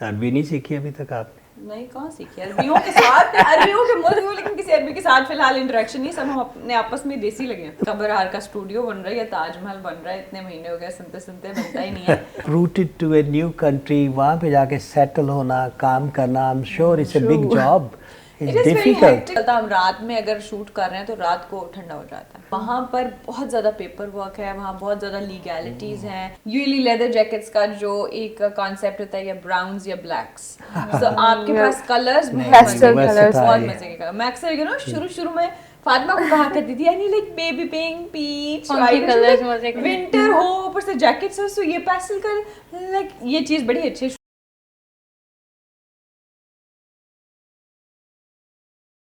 عربی نہیں سیکھی ابھی تک آپ نے؟ نہیں کہاں سیکھی عربیوں کے ساتھ عربیوں کے ملک میں، لیکن کسی عربی کے ساتھ فی الحال انٹریکشن نہیں. سب ہم اپنے آپس میں دیسی لگے ہیں. قبرہار کا اسٹوڈیو بن رہا ہے یا تاج محل بن رہا ہے، اتنے مہینے ہو گئے سنتے سنتے بنتا ہی نہیں ہے. Rooted to a new country, وہاں پہ جا کے سیٹل ہونا، کام کرنا، I am sure it's a big job. It is very hectic. ہم رات میں اگر شوٹ کر رہے ہیں تو رات کو ٹھنڈا ہو جاتا ہے. وہاں پر بہت زیادہ پیپر ورک ہے، وہاں بہت زیادہ لیگیلٹیز ہیں. یوزلی لیدر جیکٹس کا جو ایک کانسیپٹ ہوتا ہے یا براؤنز یا بلیکس، تو آپ کے پاس کلرز بہت مزے کے کلر. میں اکثر یو نو شروع میں فاطمہ کو کہا کرتی تھی یعنی لائک بیبی پنک، پیچ، ونٹر ہو، اوپر سے جیکٹس ہو، سو یہ پیسٹل کلر، لائک یہ چیز بڑی اچھی.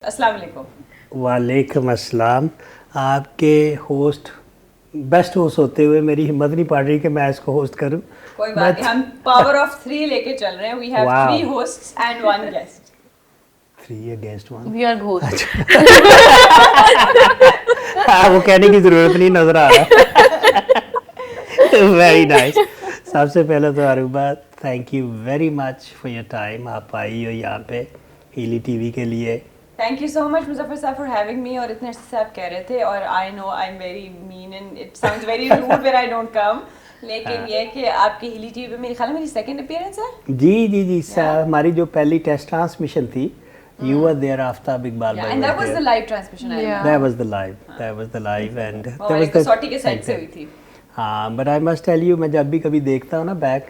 السلام علیکم. وعلیکم السلام. آپ کے ہوسٹ بیسٹ ہوسٹ ہوتے ہوئے میری ہمت نہیں پڑ رہی کہ میں اس کو ہوسٹ کروں. کوئی بات نہیں، ہم پاور آف 3 لے کے چل رہے ہیں. We have 3 hosts and 1 guest. 3 against 1. We are host. وہ کہنے کی ضرورت نہیں نظر آ رہا. Very nice. سب سے پہلے تو Arooba thank you very much for your time. آپ آئی ہو یہاں پہ ہیلی ٹی وی کے لیے. تھینک یو سو مچ مظفر صاحب فار ہیونگ می. اور اتنے عرصے سے آپ کہہ رہے تھے، اور I know I am very mean and it sounds very rude where I don't come, لیکن یہ کہ آپ کی ہیلی ٹی وی پہ میرے خیال میں میری سیکنڈ اپیئرنس ہے. جی جی جی. ہماری جو پہلی ٹیسٹ ٹرانسمیشن تھی، یو ور دیئر، آفتاب اقبال بھائی. And that was the live transmission. That was the live and ہماری کسوٹی کے سیٹ سے ہوئی تھی. ہاں، but I must tell you, میں جب بھی کبھی دیکھتا ہوں نا بیک،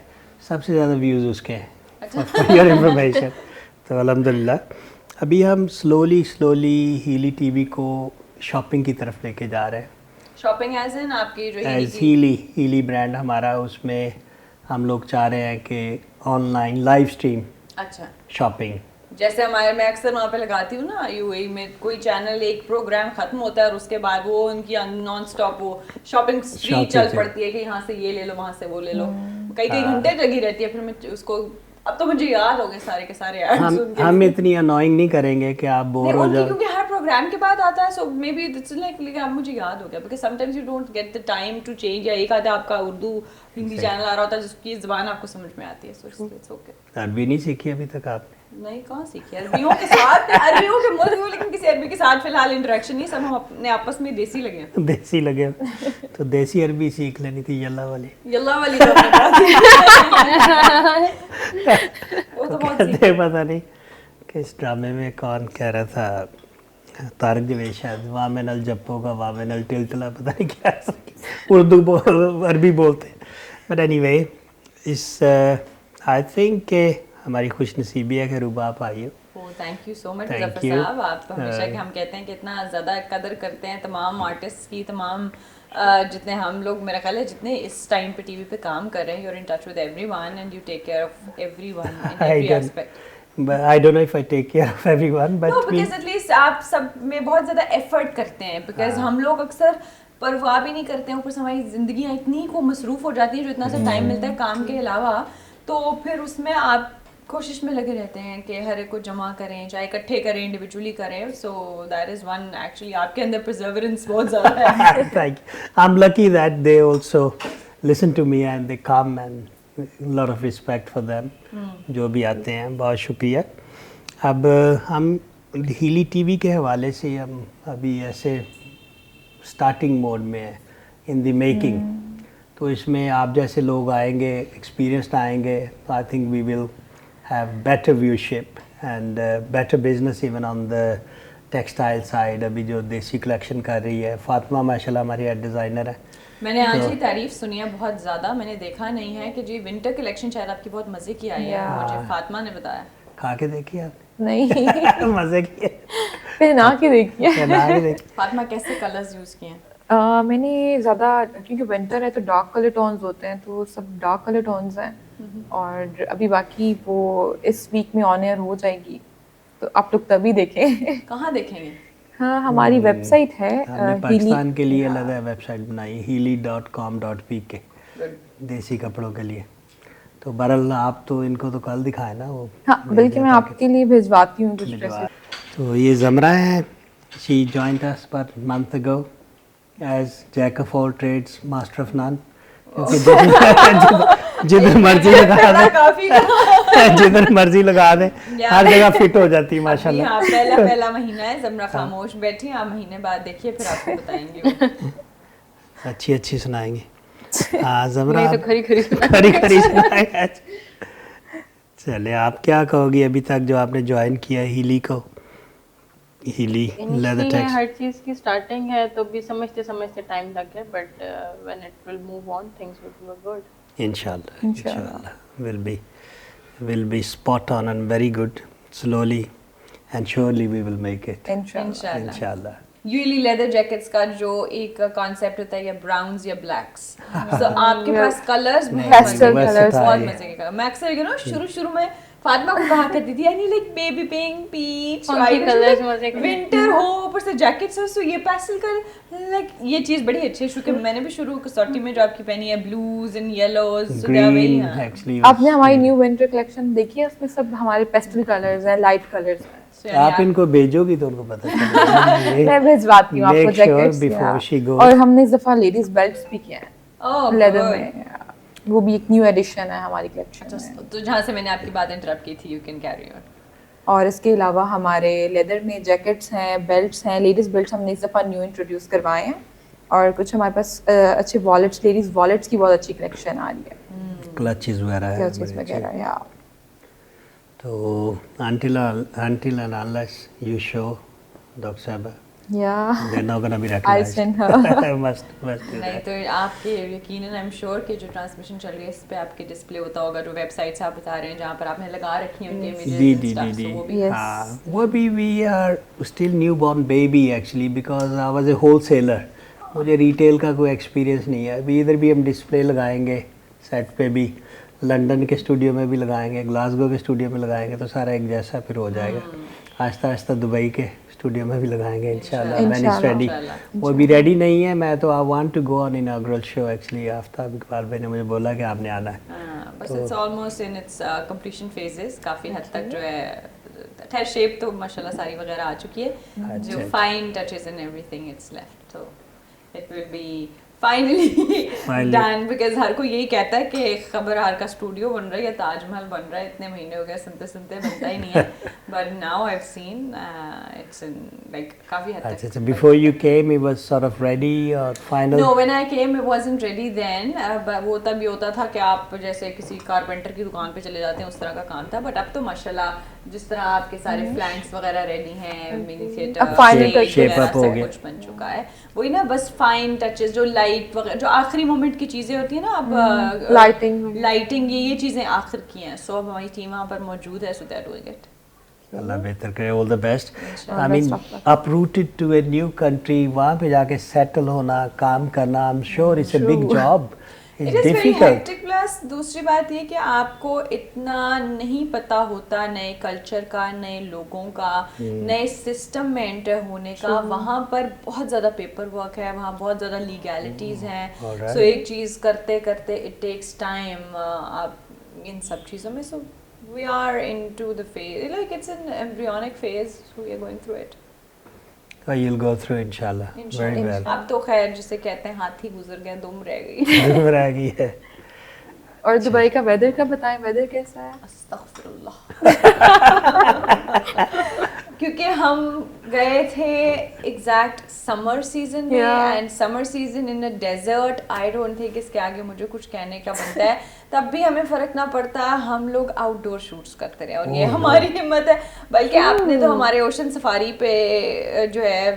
سب سے زیادہ ویوز اس کے ہیں. For your information. تو الحمدللہ ابھی ہم سلولی ہیلی ٹی وی کو شاپنگ کی طرف لے کے جا رہے ہیں. شاپنگ ایز ان آپ کی جو ہیلی برانڈ ہمارا، اس میں ہم لوگ چاہ رہے ہیں کہ آن لائن لائیو اسٹریم اچھا شاپنگ. جیسے میں اکثر وہاں پہ لگاتی ہوں نا یو اے میں، کوئی چینل ایک پروگرام ختم ہوتا ہے اور اس کے بعد وہ ان کی نان اسٹاپ وہ شاپنگ اسٹریٹ چل پڑتی ہے کہ یہاں سے یہ لے لو، وہاں سے وہ لے لو، کئی گھنٹے لگی رہتی ہے. پھر میں اس کو، اب تو مجھے یاد ہو گئے سارے کے سارے ایڈز. ہم اتنی انوائنگ نہیں کریں گے کہ آپ بور ہو جاؤ، کیونکہ ہر پروگرام کے بعد آتا ہے. So maybe it's like اب مجھے یاد ہو گیا، because sometimes you don't get the time to change. یا ایک آدھا آپ کا اردو ہندی چینل آ رہا ہوتا ہے جس کی زبان آپ کو سمجھ میں آتی ہے. So it's okay. عربی نہیں سیکھی ابھی تک آپ نے؟ نہیں کہاں سیکھی عربیوں کے ساتھ عربیوں کے ملک میں، لیکن کسی عربی کے ساتھ فی الحال انٹریکشن نہیں. سب ہم اپنے آپس میں دیسی لگے ہیں. دیسی لگے تو دیسی عربی سیکھ لینی تھی. یلا والی کہتے پتہ نہیں کس ڈرامے میں کون کہہ رہا تھا، طارق جاوید شاید، وامن الجپو کا وامن الٹلتلا، پتہ نہیں کیا اردو عربی بولتے ہیں. But any way I think کہ ہماری خوش نصیبی ہے کہ روبا آپ آئی ہو. تھینک یو سو مچ مظفر صاحب. آپ تو ہمیشہ کہ ہم کہتے ہیں کہ اتنا زیادہ قدر کرتے ہیں تمام آرٹسٹ کی، تمام جتنے ہم لوگ میرا خیال ہے جتنے اس ٹائم پہ ٹی وی پہ کام کر رہے ہیں. You are in touch with everyone and you take care of everyone in every aspect. I don't know if I take care of everyone, but no, because at least آپ سب میں بہت زیادہ effort کرتے ہیں. Because ہم لوگ اکثر پرواہ بھی نہیں کرتے ہیں، اوپر سے ہماری زندگیاں اتنی کو مصروف ہو جاتی ہیں جو اتنا سا ٹائم ملتا ہے کام کے علاوہ، تو پھر اس میں آپ کوشش میں لگے رہتے ہیں کہ ہر ایک کو جمع کریں، چاہے اکٹھے کریں، انڈیویجولی کریں. So that is one actually آپ کے اندر پرزیورنس بہت زیادہ ہے. thank you. I'm lucky that they also listen to me and they come, and lot of respect for them. جو بھی آتے ہیں بہت شکریہ. اب ہم ہیلی ٹی وی کے حوالے سے ہم ابھی ایسے اسٹارٹنگ موڈ میں ہیں، ان دی میکنگ. تو اس میں آپ جیسے لوگ آئیں گے، ایکسپیرینسڈ آئیں گے، تو I think we will have better viewership and better business even on the textile side. ابھی جو دیسی کلیکشن کر رہی ہے فاطمہ، ماشاء اللہ ہماری ایڈ ڈیزائنر ہے. میں نے آج ہی تعریف سنی ہے بہت زیادہ، میں نے دیکھا نہیں ہے کہ جی ونٹر کلیکشن شاید آپ کی بہت مزے کی آئی ہے. مجھے فاطمہ نے بتایا. کھا کے دیکھی آپ؟ نہیں مزے کی پہنا کے دیکھیے. فاطمہ کیسے کلرز یوز کیے ہیں؟ میں نے زیادہ، کیونکہ ونٹر ہے تو ڈارک کلر ٹونز ہوتے ہیں، تو سب ڈارک کلر ٹونز ہیں. اور ابھی باقی وہ اس ویک میں آن ایئر ہو جائے گی، تو آپ لوگ تبھی دیکھیں. کہاں دیکھیں گے؟ ہاں ہماری ویب سائٹ ہے، ہم نے پاکستان کے لیے الگ ویب سائٹ بنائی، heely.com.pk، دیسی کپڑوں کے لیے. تو بہرحال آپ تو ان کو تو کل دکھائے نا وہ. ہاں بلکہ میں آپ کے لیے بھیجواتی ہوں کچھ ڈریسز. تو یہ زمرہ ہے. شی joined us about a month ago as jack of all trades, master of none. जिधर मर्जी लगा दे, काफी जिधर मर्जी लगा दे, हर जगह फिट हो जाती है माशाल्लाह. हाँ, पहला महीना है, जमरा खामोश बैठी, आप महीने बाद देखिए फिर आपको बताएंगे. अच्छी सुनाएंगे. हाँ जमरा नहीं तो खरी सुनाएंगे. चले, आप क्या कहोगी अभी तक जो आपने ज्वाइन किया हीली को? हीली लेदर Initially टेक्स. हर चीज की स्टार्टिंग है तो भी समझते समझते टाइम लग गया, but when it will move on things will be good. Inshallah will be spot on and very good slowly and surely we will make it. Inshallah. Usually leather jackets का जो एक कॉन्सेप्ट होता है या browns या blacks, तो आपके पास colours Pastel colours. बहुत मजे के कलर. मैं अक्सर यू नो शुरू में फातिमा को कहा करती थी यानी like baby pink, peach, Funky colours मजे के. विंटर हो, ऊपर से जैकेट्स हो, सो ये पेस्टल कलर लाइक ये चीज बड़ी अच्छी है. क्योंकि मैंने भी शुरू कसौटी में जो आपकी पहनी है blues and yellows, so they are very. Green actually. आपने हमारी न्यू विंटर कलेक्शन देखी है? उसमें सब हमारे पेस्टल कलर्स हैं, लाइट कलर्स हैं. आप इनको भेजोगी तो उनको पता चलेगा. मैं भिजवाती हूँ आपको Make sure jackets. before she goes. और हमने इस दफा लेडीज बेल्ट्स भी किए हैं ओह लेदर में. वो भी एक न्यू एडिशन है हमारी कलेक्शन में. तो जहाँ से मैंने आपकी बात इंटरप्ट की थी, यू कैन कैरी ऑन. और इसके अलावा हमारे लेदर में जैकेट्स हैं, बेल्ट्स हैं. लेडीज बेल्ट्स हमने इस दफा न्यू इंट्रोड्यूस करवाए हैं. और कुछ हमारे पास अच्छे वॉलेट्स, लेडीज वॉलेट्स की बहुत अच्छी कलेक्शन आ रही है. क्लचेस वगैरह है. क्लचेस वगैरह. या तो until and unless you show Dr. Saba, या they're not gonna be I recognized. send her. must do नहीं that. तो आपके यकीनन आई एम श्योर कि जो ट्रांसमिशन चल रही है इस पे आपके डिस्प्ले होता होगा, जो वेबसाइट्स आप बता रहे हैं जहाँ पर आपने लगा रखी हैं उनके इमेजेस दी. वो भी. Yes. वो भी we are still newborn baby actually because I was a wholesaler. मुझे रिटेल का कोई एक्सपीरियंस नहीं है. अभी इधर भी हम डिस्प्ले लगाएंगे सेट पे भी, लंदन के स्टूडियो में भी लगाएंगे, ग्लासगो के स्टूडियो में लगाएंगे, तो सारा एक जैसा फिर हो जाएगा. आहिस्ता आहिस्ता दुबई के स्टूडियो में भी लगाएंगे इंशाल्लाह. Man is ready. वो भी रेडी नहीं है. मैं तो I want to go on inaugural show actually. Aftab Iqbal भाई ने मुझे बोला कि आपने आना है. बस it's almost in its completion phases. काफ़ी हद तक जो है शेप तो माशाल्लाह सारी वगैरह आ चुकी है. जो fine touches and everything it's left, तो it will be finally done. Because हर कोई यही कहता है कि खबरहार का स्टूडियो बन रहा है या ताजमहल बन रहा है. इतने महीने हो गए सुनते सुनते बनता ही नहीं है. But now I have seen it's in like काफी हद तक. अच्छा, before you came it was sort of ready और final? No, when I came it wasn't ready then. वो तब ये होता था कि आप जैसे किसी कारपेंटर की दुकान पे चले जाते हैं, उस तरह का काम था. बट अब तो माशाल्लाह जिस तरह आपके सारे फ्लैंक्स वगैरह रेडी हैं, मिनी अब final थिएटर shape up हो गया. कुछ बन चुका है. वही ना, बस फाइन टचेस जो लाइट वगैरह जो आखिरी मोमेंट की चीजें होती है ना, अब लाइटिंग ये चीजें आखिर की हैं. सो अब हमारी टीम वहाँ पर मौजूद है, सो दे आर डूइंग इट. अल्लाह बेहतर करे. All the best. Inshallah. I mean uprooted to a new country, वहाँ पे जाके सेटल होना, काम करना, आई am sure it's a big job. It it's is very difficult. Hectic. Plus दूसरी बात ये कि आपको इतना नहीं पता होता नए कल्चर का, नए लोगों का, नए सिस्टम में एंटर होने का. वहाँ पर बहुत ज़्यादा पेपर वर्क है, वहाँ बहुत ज़्यादा लीगैलिटीज़ हैं. सो एक चीज़ करते करते इट टेक्स टाइम. आप इन सब चीज़ों में, so we are into the phase, like it's an embryonic phase, so we are going through it. You'll go through inshallah. Very well. अब तो खैर जिसे कहते हैं हाथी गुजर गए, दुम रह गई. रह गई है. और दुबई का वेदर का बताएं, वेदर कैसा है? अस्तगफिरुल्लाह. क्योंकि हम गए थे एग्जैक्ट समर सीजन में, and summer season in a desert, I don't think इसके आगे मुझे कुछ कहने का बनता है. तब भी हमें फर्क ना पड़ता, हम लोग आउटडोर शूट्स करते रहे, और ये हमारी हिम्मत है. बल्कि आपने तो हमारे ओशन सफारी पे जो है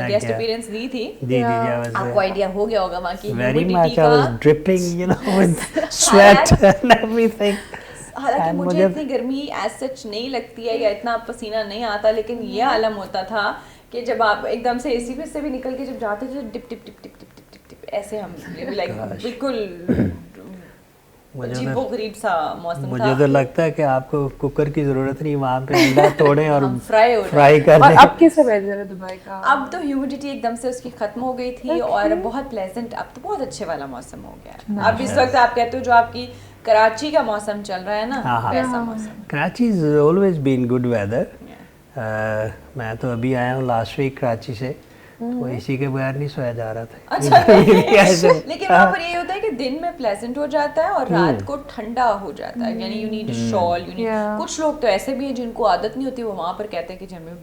गेस्ट अपीयरेंस दी थी. आपको आइडिया हो गया होगा वहाँ की very humidity much. I was का. dripping, you know, with sweat and everything. हालांकि And मुझे मुझे- इतनी गर्मी एज सच नहीं लगती है या इतना पसीना नहीं आता, लेकिन ये आलम होता था कि जब आप एकदम से एसी पे से भी निकल के जब जाते थे, dip tip tip tip tip tip tip tip ऐसे हम लाइक बिल्कुल अजीबो गरीब सा मौसम मुझे था. तो लगता है कि आपको कुकर की जरूरत नहीं, वहाँ पे अंडा तोड़ें और हम फ्राई हो फ्राई कर और दें. अब कैसा वेदर है दुबई का? अब तो ह्यूमिडिटी एकदम से उसकी खत्म हो गई थी और बहुत प्लेजेंट, अब तो बहुत अच्छे वाला मौसम हो गया है. अब इस वक्त आप कहते हो जो आपकी कराची का मौसम चल रहा है ना, वैसा मौसम. Karachi is always been good weather. मैं तो अभी आया हूँ लास्ट वीक कराची से, तो एसी के बगैर नहीं सोया जा रहा था। अच्छा ऐसे लेकिन वहाँ पर ये होता है कि दिन में प्लेजेंट हो जाता है और रात को ठंडा हो जाता है, यानी you need shawl, you need. कुछ लोग तो ऐसे भी हैं जिनको आदत नहीं होती, वो वहाँ पर कहते हैं कि हमें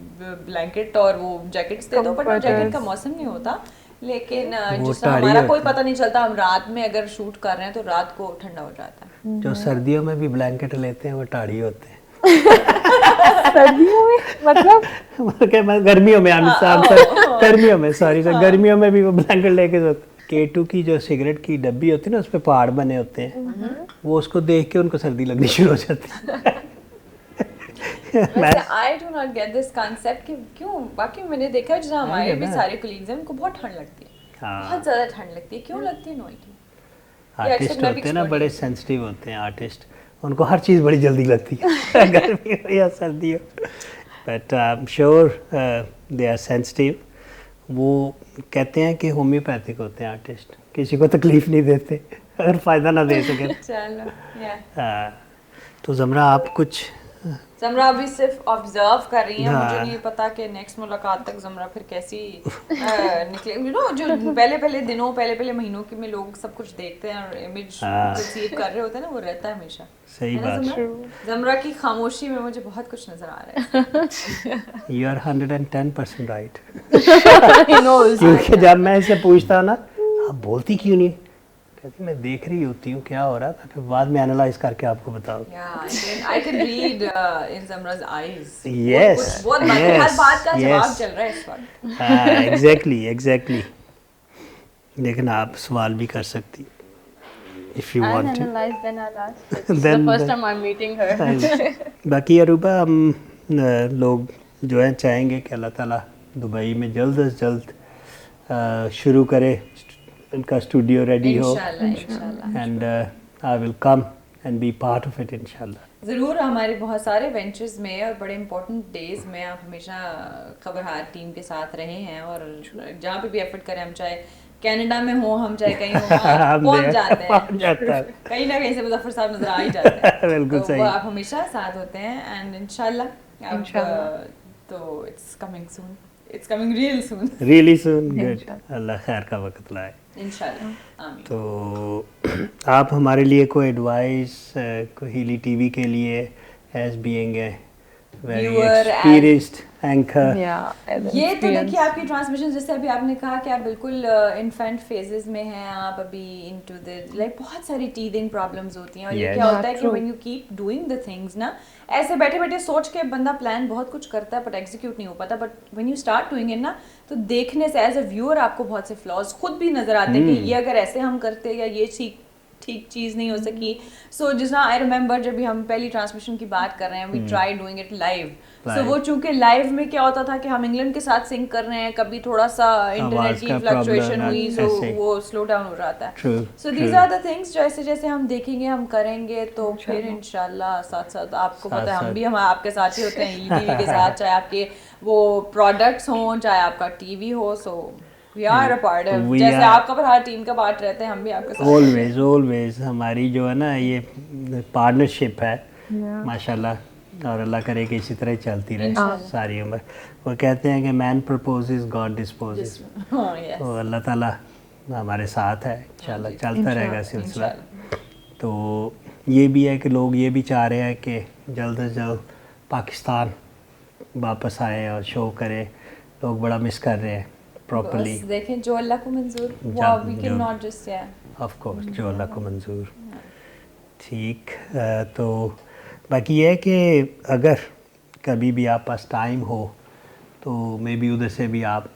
ब्लैंकेट और वो जैकेट्स दे दो, बट जैकेट का मौसम नहीं होता। लेकिन जिससे हमारा कोई पता नहीं चलता, हम रात में अगर शूट कर रहे हैं तो रात को ठंडा हो जाता है। जो सर्दियों में भी ब्लैंकेट लेते हैं वो टाड़ी होते हैं। सर्दियों में मतलब गर्मियों में गर्मियों में सॉरी सर, गर्मियों में भी वो ब्लैंकेट लेके सोते। K2 की जो सिगरेट की डब्बी होती है ना, उस पे पहाड़ बने होते हैं, वो उसको देख के उनको सर्दी लगनी शुरू हो जाती है। I do not get this concept कि क्यों, बाकी मैंने देखा है जहाँ हमारे भी सारे कलीग्स हैं उनको बहुत ठंड लगती है, बहुत ज़्यादा ठंड लगती है, क्यों लगती है? No idea. आर्टिस्ट होते हैं ना, बड़े सेंसिटिव होते हैं आर्टिस्ट, उनको हर चीज़ बड़ी जल्दी लगती है, गर्मी हो या सर्दी हो। But I am sure they are sensitive. वो कहते हैं कि होम्योपैथिक होते हैं आर्टिस्ट, किसी को तकलीफ नहीं देते अगर फ़ायदा ना दे सके। चलो तो ज़मरा आप कुछ ज़मरा अभी सिर्फ ऑब्जर्व कर रही है, मुझे नहीं पता कि नेक्स्ट मुलाकात तक ज़मरा फिर कैसी निकले। यू नो, जो पहले दिनों पहले महीनों के में लोग सब कुछ देखते हैं और इमेज कंसीव कर रहे होते हैं ना, वो रहता है हमेशा। सही बात। ज़मरा की खामोशी में मुझे बहुत कुछ नजर आ रहा है। You are 110% right. क्योंकि जब मैं इसे पूछता ना आप बोलती क्यों नहीं, कहती मैं देख रही होती हूँ क्या हो रहा था, फिर बाद में एनालाइज करके आपको बताऊँ। I can read in Zamra's eyes. Yes, बहुत हर बात का जवाब चल रहा है इस वक्त। एग्जैक्टली। लेकिन आप सवाल भी कर सकती if you want to. Analyze, then I'll ask. This is the first time I'm meeting her. बाकी अरूबा, हम लोग जो है चाहेंगे कि अल्लाह ताला दुबई में जल्द से जल्द शुरू करे, उनका स्टूडियो रेडी हो, and I will come and be part of it इंशाल्लाह। ज़रूर, हमारे बहुत सारे वेंचर्स में और बड़े इंपॉर्टेंट डेज में आप हमेशा खबरहार टीम के साथ रहे हैं, और जहाँ पे भी एफर्ट करें, हम चाहे कनाडा में हो, हम चाहे कहीं हो, पहुंच जाते हैं। कहीं ना कहीं से मुज़फ़्फ़र साहब नजर आ ही जाते हैं। बिल्कुल सही। वो आप हमेशा साथ होते हैं, एंड इंशाल्लाह तो it's coming soon, it's coming really soon. Good, अल्लाह खैर का वक्त लाए इंशाल्लाह, आमीन। तो आप हमारे लिए कोई एडवाइस हीली टीवी के लिए, as being a very experienced anchor? ये तो देखिए आपकी ट्रांसमिशन, जैसे अभी आपने कहा कि आप बिल्कुल इन्फेंट फेजेस में हैं, आप अभी इनटू द लाइक बहुत सारी टीथिंग प्रॉब्लम्स होती हैं, और ये क्या होता है कि when you keep doing the things ना, ऐसे बैठे बैठे सोच के बंदा प्लान बहुत कुछ करता है बट एग्जीक्यूट नहीं हो पाता, but when you start doing it ना, तो देखने से एज अ व्यूअर आपको बहुत से फ्लॉज खुद भी नजर आते हैं कि ये अगर ऐसे हम करते या ये ठीक चीज़ नहीं हो सकी। सो जिस आई रिमेंबर जब भी हम पहली ट्रांसमिशन की बात कर रहे हैं, we try doing it live. So वो चूंकि लाइव में क्या होता था कि हम इंग्लैंड के साथ सिंक कर रहे हैं, कभी थोड़ा सा इंटरनेट की फ्लक्चुएशन हुई, सो वो स्लो डाउन हो जाता है। So these are the things जैसे जैसे हम देखेंगे, हम करेंगे, तो फिर इंशाल्लाह साथ साथ आपको पता है हम भी आपके साथ ही होते हैं, ईटीवी के साथ, चाहे आपके वो प्रोडक्ट्स हों, चाहे आपका टीवी हो। सो we are a part of, जैसे आप खबरहार टीम का पार्ट रहते हैं, हम भी आपके साथ always हमारी जो है ना ये पार्टनरशिप है माशाल्लाह, और अल्लाह करे कि इसी तरह चलती रहे सारी उम्र। वो कहते हैं कि मैन प्रपोजेस गॉड डिस्पोजेस, तो अल्लाह ताला हमारे साथ है इंशाल्लाह, चलता रहेगा सिलसिला। तो ये भी है कि लोग ये भी चाह रहे हैं कि जल्द से जल्द पाकिस्तान वापस आए और शो करें, लोग बड़ा मिस कर रहे हैं प्रॉपर्ली। देखें जो अल्लाह को मंजूर, we can not just of course जो अल्लाह को मंजूर। ठीक, तो बाकी ये है कि अगर कभी भी आप पास टाइम हो तो मे बी उधर से भी आप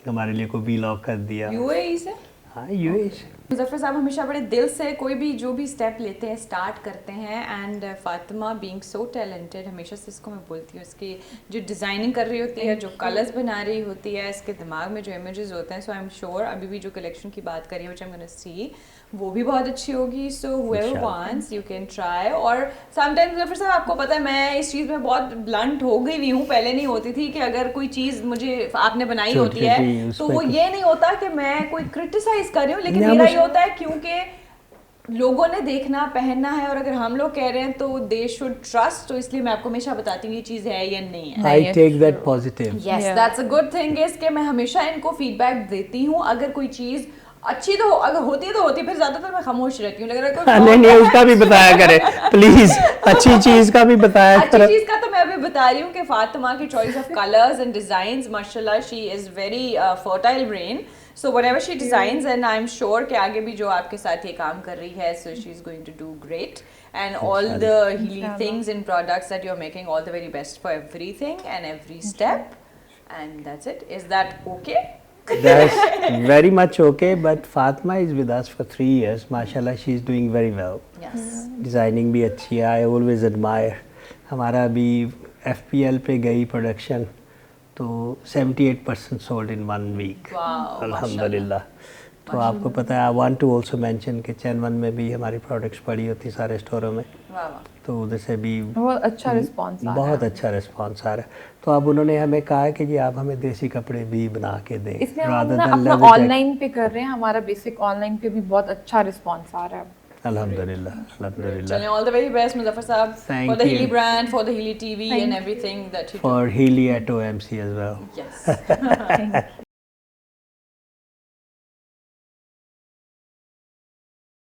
हमारे लिए कोई व्लॉग कर दिया यूएई से। हाँ, यूएई से। मुज़फ़्फ़र साहब हमेशा बड़े दिल से कोई भी जो भी स्टेप लेते हैं, स्टार्ट करते हैं, and Fatima being so talented, हमेशा से इसको मैं बोलती हूँ, इसकी जो डिज़ाइनिंग कर रही होती है, जो कलर्स बना रही होती है, इसके दिमाग में जो इमेजेस होते हैं, सो आई एम श्योर अभी भी जो कलेक्शन की बात करी है which I am gonna see, वो भी बहुत अच्छी होगी। सो whoever wants you can try। और समटाइम्स मुज़फ़्फ़र साहब आपको पता है मैं इस चीज़ में बहुत ब्लंट हो गई हुई हूँ, पहले नहीं होती थी कि अगर कोई चीज़ मुझे आपने बनाई होती है तो वो ये नहीं होता कि मैं कोई क्रिटिसाइज कर रही हूँ, लेकिन मेरा ये होता है क्योंकि लोगों ने देखना पहनना है, और अगर हम लोग कह रहे हैं तो दे शुड ट्रस्ट. तो इसलिए मैं आपको हमेशा बताती हूँ ये चीज़ है या नहीं है. I take that positive. Yes, that's a good thing is कि मैं हमेशा इनको फीडबैक देती हूँ. अगर कोई चीज़ अच्छी तो अगर होती है तो होती है, फिर ज़्यादातर मैं खामोश रहती हूँ. लेकिन अगर कोई नहीं नहीं, उसका भी बताया करें प्लीज, अच्छी चीज का भी बताया अच्छी करें. चीज़ का तो मैं अभी बता रही हूँ कि फातिमा की choice of colours and designs माशाल्लाह, she is very fertile brain. So whatever she designs, and I'm sure कि आगे भी जो आपके साथ ये काम कर रही है, so she's going to do great. And all the Healy things and products that you're making, all the very best for everything and every step. And that's it. Is that okay? That's very much okay, but Fatma is with us for 3 years. Mashallah, she's doing very well. Yes. Designing भी अच्छी है. I always admire. हमारा अभी FPL पे गई production तो 78% sold in 1 week. Wow, अल्हम्दुलिल्लाह. तो आपको पता है, I want to also mention कि चैनवन में भी हमारी प्रोडक्ट्स पड़ी होती सारे स्टोरों में, वाह वाह. तो उधर से भी बहुत अच्छा रिस्पॉन्स आ रहा बहुत अच्छा रिस्पॉन्स आ रहा है. तो अब उन्होंने हमें कहा है कि जी आप हमें देसी कपड़े भी बना के दें. है. इसलिए हम rather ना than अपना leather jacket. ऑनलाइन पे कर रहे हैं. हमारा बेसिक ऑनलाइन पे भी बहुत अच्छा रिस्पॉन्स आ रहा है. अल्हम्दुलिल्लाह अल्हम्दुलिल्लाह. चलें, all the very best Muzaffar साहब, Thank for the you. Healy brand, for the Healy TV and everything that you do. For Healy at OMC as well. Yes.